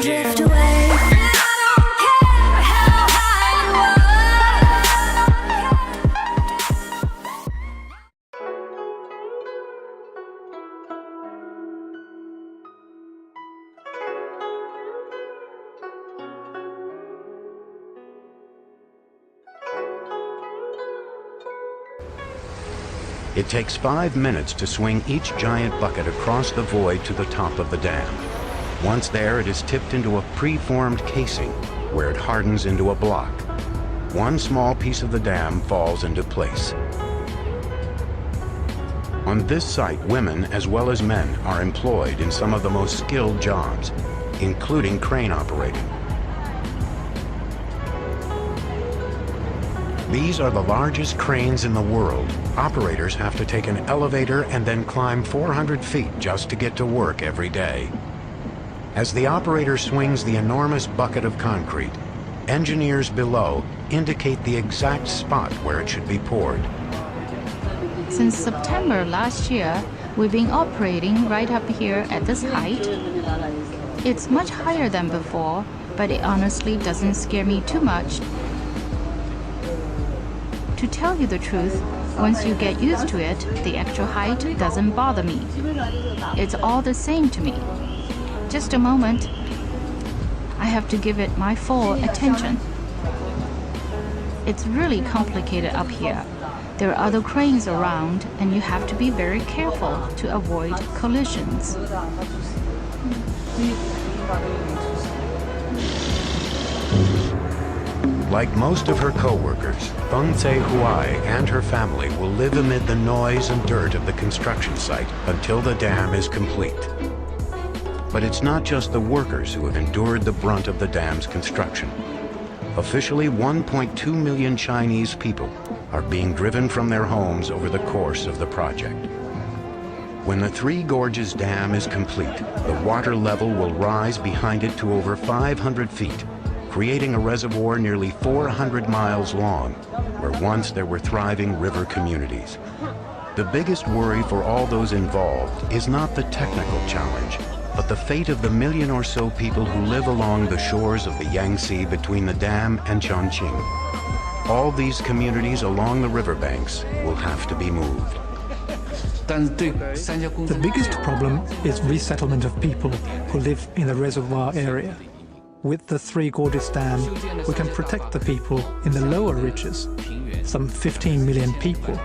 and drift away. And I don't care how high you It takes 5 minutes to swing each giant bucket across the void to the top of the dam. Once there, it is tipped into a pre-formed casing, where it hardens into a block. One small piece of the dam falls into place. On this site, women as well as men are employed in some of the most skilled jobs, including crane operating. These are the largest cranes in the world. Operators have to take an elevator and then climb 400 feet just to get to work every day. As the operator swings the enormous bucket of concrete, engineers below indicate the exact spot where it should be poured. Since September last year, we've been operating right up here at this height. It's much higher than before, but it honestly doesn't scare me too much. To tell you the truth, once you get used to it, the actual height doesn't bother me. It's all the same to me. Just a moment. I have to give it my full attention. It's really complicated up here. There are other cranes around, and you have to be very careful to avoid collisions. Like most of her co-workers, Fengdu Huai and her family will live amid the noise and dirt of the construction site until the dam is complete. But it's not just the workers who have endured the brunt of the dam's construction. Officially, 1.2 million Chinese people are being driven from their homes over the course of the project. When the Three Gorges Dam is complete, the water level will rise behind it to over 500 feet, creating a reservoir nearly 400 miles long, where once there were thriving river communities. The biggest worry for all those involved is not the technical challenge, but the fate of the million or so people who live along the shores of the Yangtze between the dam and Chongqing. All these communities along the riverbanks will have to be moved. The biggest problem is resettlement of people who live in the reservoir area. With the Three Gorges Dam, we can protect the people in the lower reaches, some 15 million people.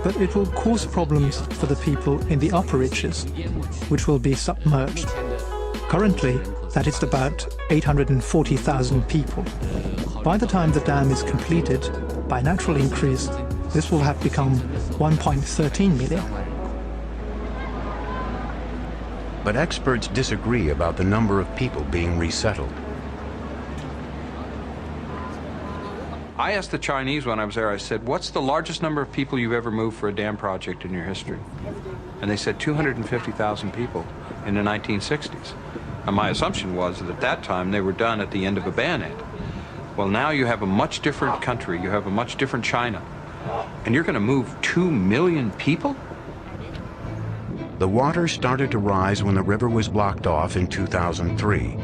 But it will cause problems for the people in the upper reaches, which will be submerged. Currently, that is about 840,000 people. By the time the dam is completed, by natural increase, this will have become 1.13 million. But experts disagree about the number of people being resettled. I asked the Chinese when I was there, I said, what's the largest number of people you've ever moved for a dam project in your history? And they said 250,000 people in the 1960s. And my assumption was that at that time they were done at the end of a bayonet. Well, now you have a much different country, you have a much different China, and you're going to move 2 million people? The water started to rise when the river was blocked off in 2003.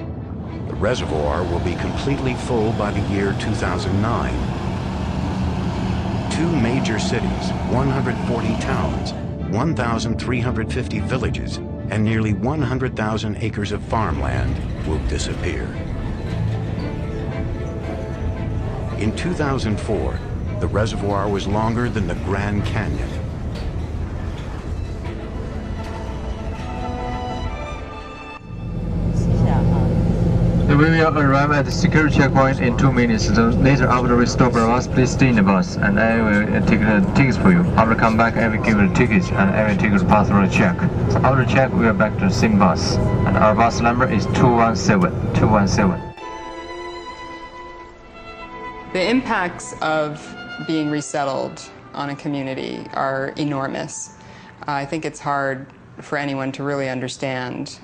The reservoir will be completely full by the year 2009. 2 major cities, 140 towns, 1,350 villages, and nearly 100,000 acres of farmland will disappear. In 2004, the reservoir was longer than the Grand Canyon. We will arrive at the security checkpoint in 2 minutes. So later, after we stop our bus, please stay in the bus, and I will take the tickets for you. After come back, I will give you the tickets, and I will take you to pass through the check. So after check, we are back to the same bus, and our bus number is 217. 217. The impacts of being resettled on a community are enormous. I think it's hard for anyone to really understand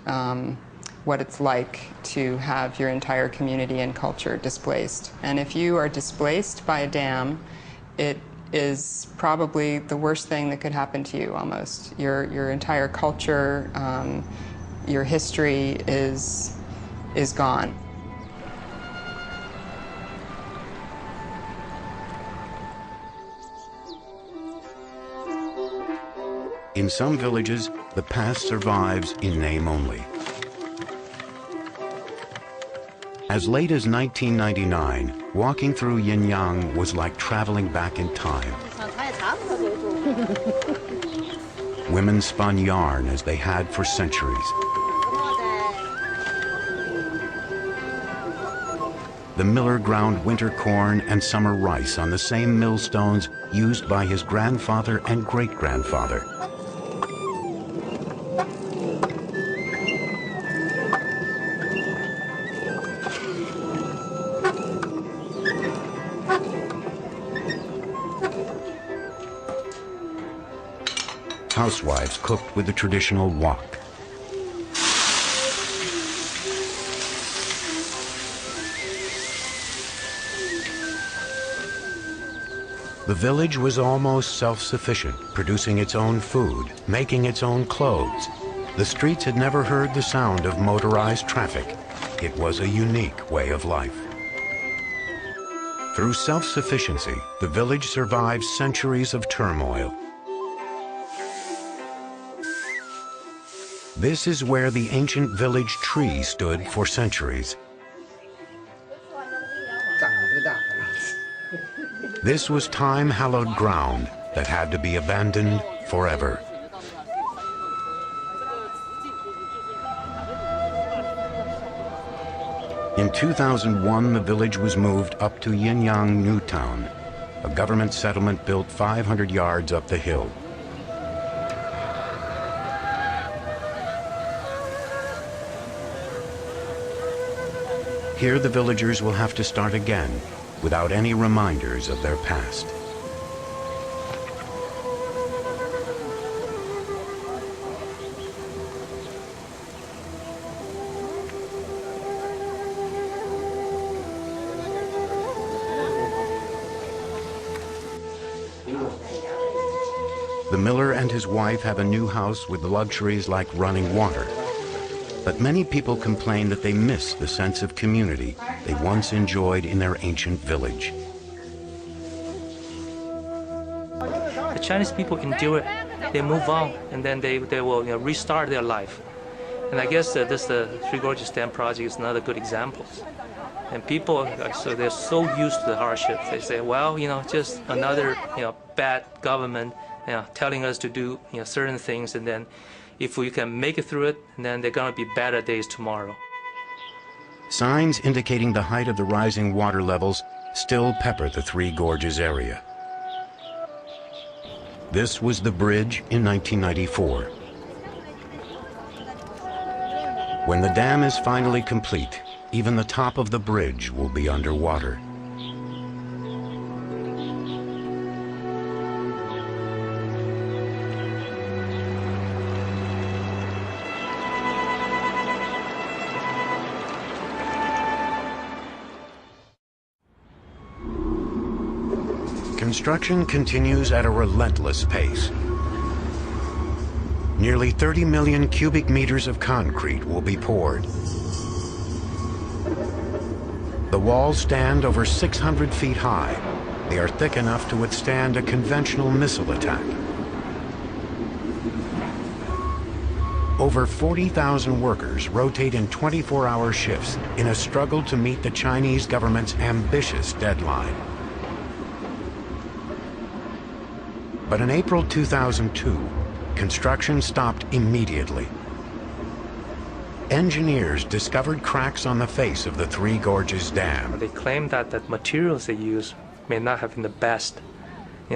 what it's like to have your entire community and culture displaced. And if you are displaced by a dam, it is probably the worst thing that could happen to you almost. Your entire culture, your history is is gone. In some villages, the past survives in name only. As late as 1999, walking through Yichang was like traveling back in time. Women spun yarn as they had for centuries. The miller ground winter corn and summer rice on the same millstones used by his grandfather and great-grandfather. Housewives cooked with the traditional wok. The village was almost self-sufficient, producing its own food, making its own clothes. The streets had never heard the sound of motorized traffic. It was a unique way of life. Through self-sufficiency, the village survived centuries of turmoil. This is where the ancient village tree stood for centuries. This was time-hallowed ground that had to be abandoned forever. In 2001, the village was moved up to Yichang New Town, a government settlement built 500 yards up the hill. Here the villagers will have to start again, without any reminders of their past. The miller and his wife have a new house with luxuries like running water. But many people complain that they miss the sense of community they once enjoyed in their ancient village. The Chinese people endure it. They move on, and then they will restart their life. And I guess the Three Gorges Dam project is another good example. And people, so they're so used to the hardships. They say, well, just another bad government telling us to do certain things, and then if we can make it through it, then there are going to be better days tomorrow. Signs indicating the height of the rising water levels still pepper the Three Gorges area. This was the bridge in 1994. When the dam is finally complete, even the top of the bridge will be underwater. Construction continues at a relentless pace. Nearly 30 million cubic meters of concrete will be poured. The walls stand over 600 feet high. They are thick enough to withstand a conventional missile attack. Over 40,000 workers rotate in 24-hour shifts in a struggle to meet the Chinese government's ambitious deadline. But in April 2002, construction stopped immediately. Engineers discovered cracks on the face of the Three Gorges Dam. They claim that the materials they use may not have been the best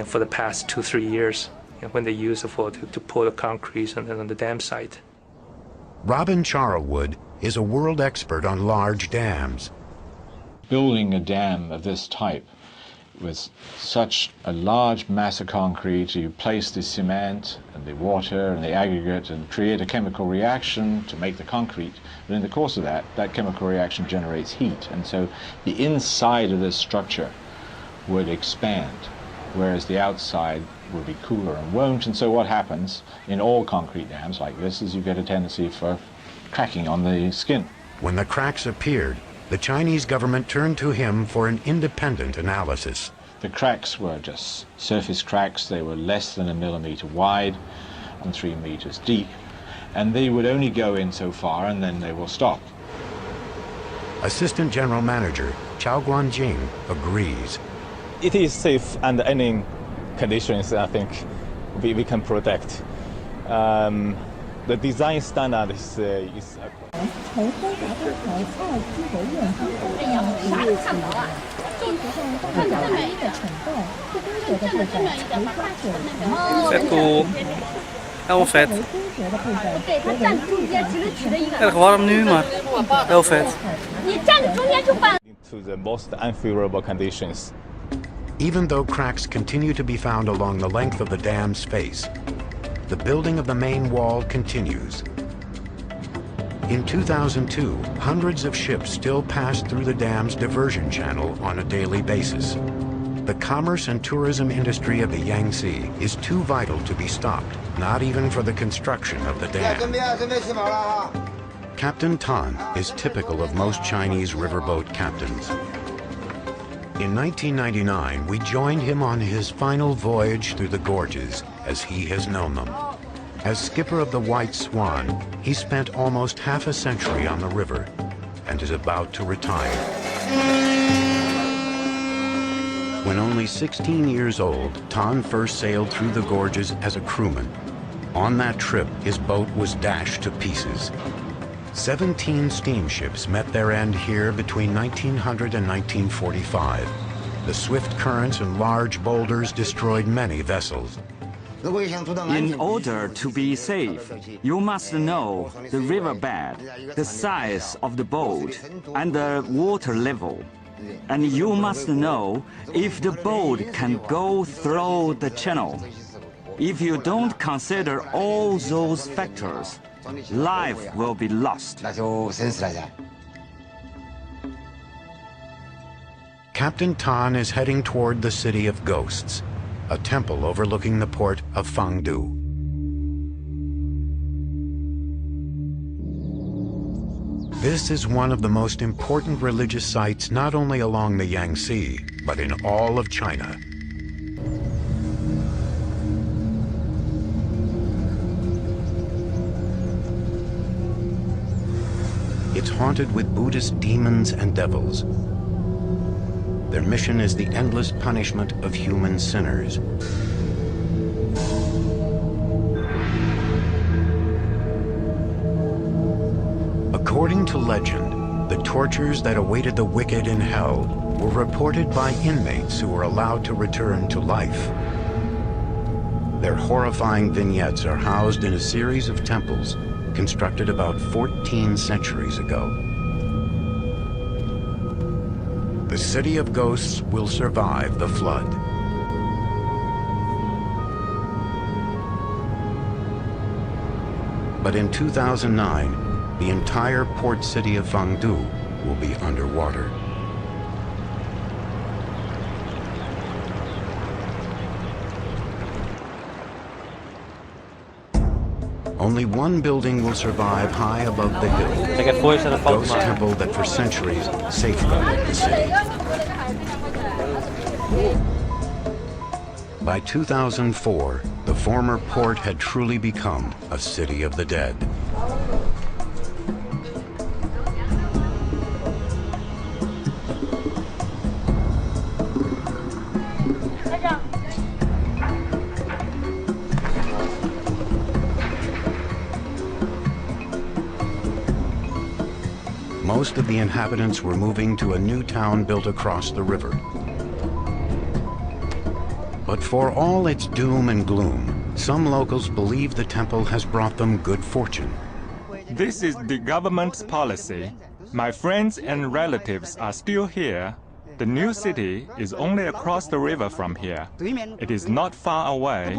for the past 2-3 years when they use it to pour the concrete on the dam site. Robin Charlwood is a world expert on large dams. Building a dam of this type with such a large mass of concrete, you place the cement and the water and the aggregate and create a chemical reaction to make the concrete. But in the course of that chemical reaction generates heat. And so the inside of this structure would expand, whereas the outside would be cooler and won't. And so what happens in all concrete dams like this is you get a tendency for cracking on the skin. When the cracks appeared, the Chinese government turned to him for an independent analysis. The cracks were just surface cracks. They were less than 1 millimeter wide and 3 meters deep, and they would only go in so far and then they will stop. Assistant General Manager Chao Guanjing agrees. It is safe under any conditions. I think we can protect. The design standard is Vet cool. Heel vet. Erg warm nu, maar heel vet. to the most unfavorable conditions. Even though cracks continue to be found along the length of the dam's face, the building of the main wall continues. In 2002, hundreds of ships still passed through the dam's diversion channel on a daily basis. The commerce and tourism industry of the Yangtze is too vital to be stopped, not even for the construction of the dam. Captain Tan is typical of most Chinese riverboat captains. In 1999, we joined him on his final voyage through the gorges, as he has known them. As skipper of the White Swan, he spent almost half a century on the river and is about to retire. When only 16 years old, Tan first sailed through the gorges as a crewman. On that trip, his boat was dashed to pieces. 17 steamships met their end here between 1900 and 1945. The swift currents and large boulders destroyed many vessels. In order to be safe, you must know the riverbed, the size of the boat, and the water level. And you must know if the boat can go through the channel. If you don't consider all those factors, life will be lost. Captain Tan is heading toward the City of Ghosts, a temple overlooking the port of Fengdu. This is one of the most important religious sites not only along the Yangtze, but in all of China. It's haunted with Buddhist demons and devils. Their mission is the endless punishment of human sinners. According to legend, the tortures that awaited the wicked in hell were reported by inmates who were allowed to return to life. Their horrifying vignettes are housed in a series of temples constructed about 14 centuries ago. The City of Ghosts will survive the flood. But in 2009, the entire port city of Fengdu will be underwater. Only one building will survive high above the hill, the ghost temple that for centuries safeguarded the city. By 2004, the former port had truly become a city of the dead. Most of the inhabitants were moving to a new town built across the river. But for all its doom and gloom, some locals believe the temple has brought them good fortune. This is the government's policy. My friends and relatives are still here. The new city is only across the river from here. It is not far away.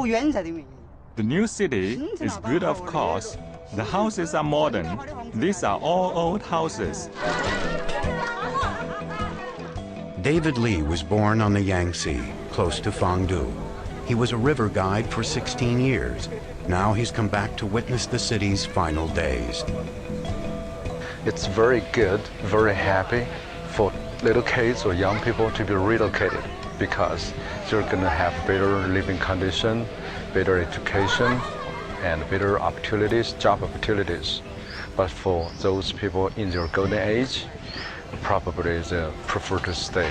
The new city is good, of course. The houses are modern. These are all old houses. David Li was born on the Yangtze, close to Fengdu. He was a river guide for 16 years. Now he's come back to witness the city's final days. it's very good, very happy for little kids or young people to be relocated because they're going to have better living condition, better education, and better opportunities, job opportunities. But for those people in their golden age, probably they prefer to stay.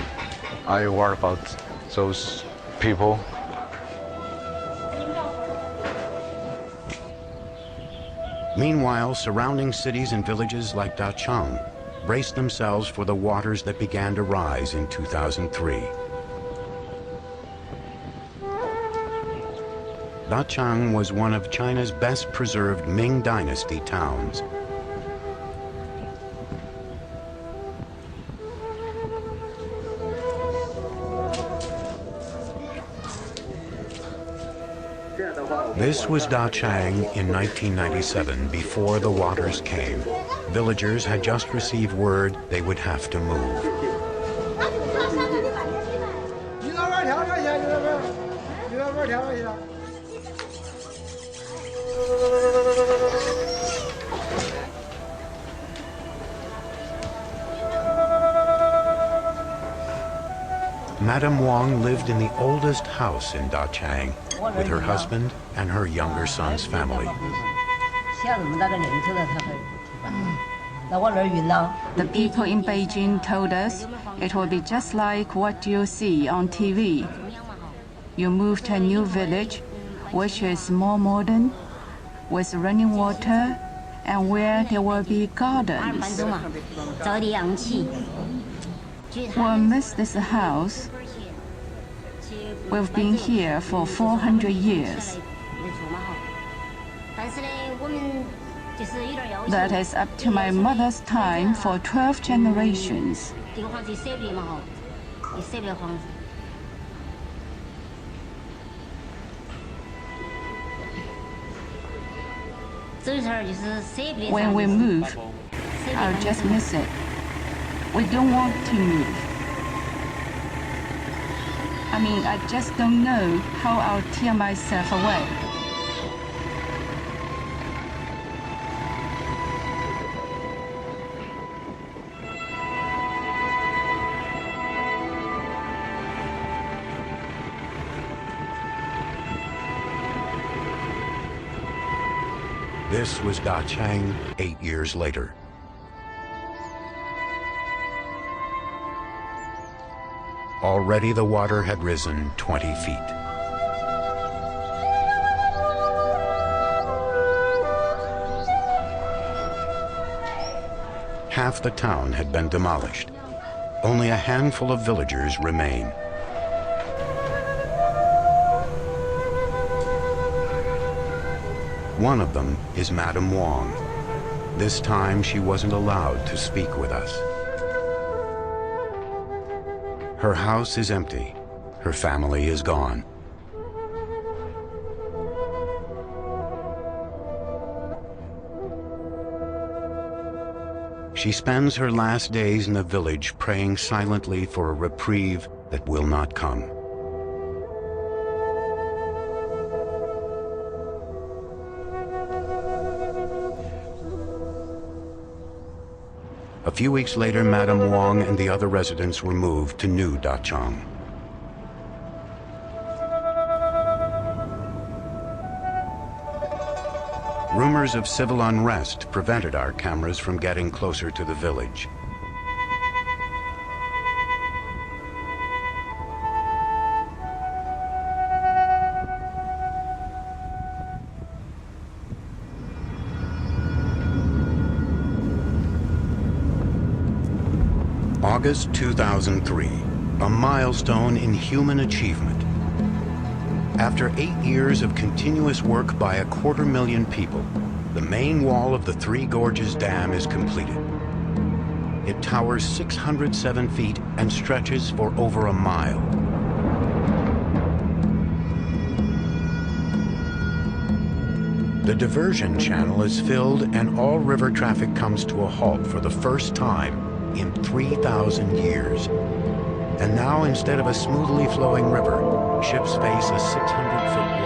I worry about those people. Meanwhile, surrounding cities and villages like Dachang braced themselves for the waters that began to rise in 2003. Dachang was one of China's best preserved Ming Dynasty towns. This was Dachang in 1997, before the waters came. Villagers had just received word they would have to move. Madame Wang lived in the oldest house in Dachang with her husband and her younger son's family. The people in Beijing told us it will be just like what you see on TV. You move to a new village, which is more modern, with running water, and where there will be gardens. We'll miss this house. We've been here for 400 years. That is up to my mother's time for 12 generations. When we move, I'll just miss it. We don't want to move. I mean, I just don't know how I'll tear myself away. This was Dachang 8 years later. Already the water had risen 20 feet. Half the town had been demolished. Only a handful of villagers remain. One of them is Madame Wang. This time she wasn't allowed to speak with us. Her house is empty. Her family is gone. She spends her last days in the village praying silently for a reprieve that will not come. A few weeks later, Madame Wang and the other residents were moved to New Dachang. Rumors of civil unrest prevented our cameras from getting closer to the village. August 2003, a milestone in human achievement. After 8 years of continuous work by 250,000 people, the main wall of the Three Gorges Dam is completed. It towers 607 feet and stretches for over a mile. The diversion channel is filled and all river traffic comes to a halt for the first time in 3,000 years. And now, instead of a smoothly flowing river, ships face a 600-foot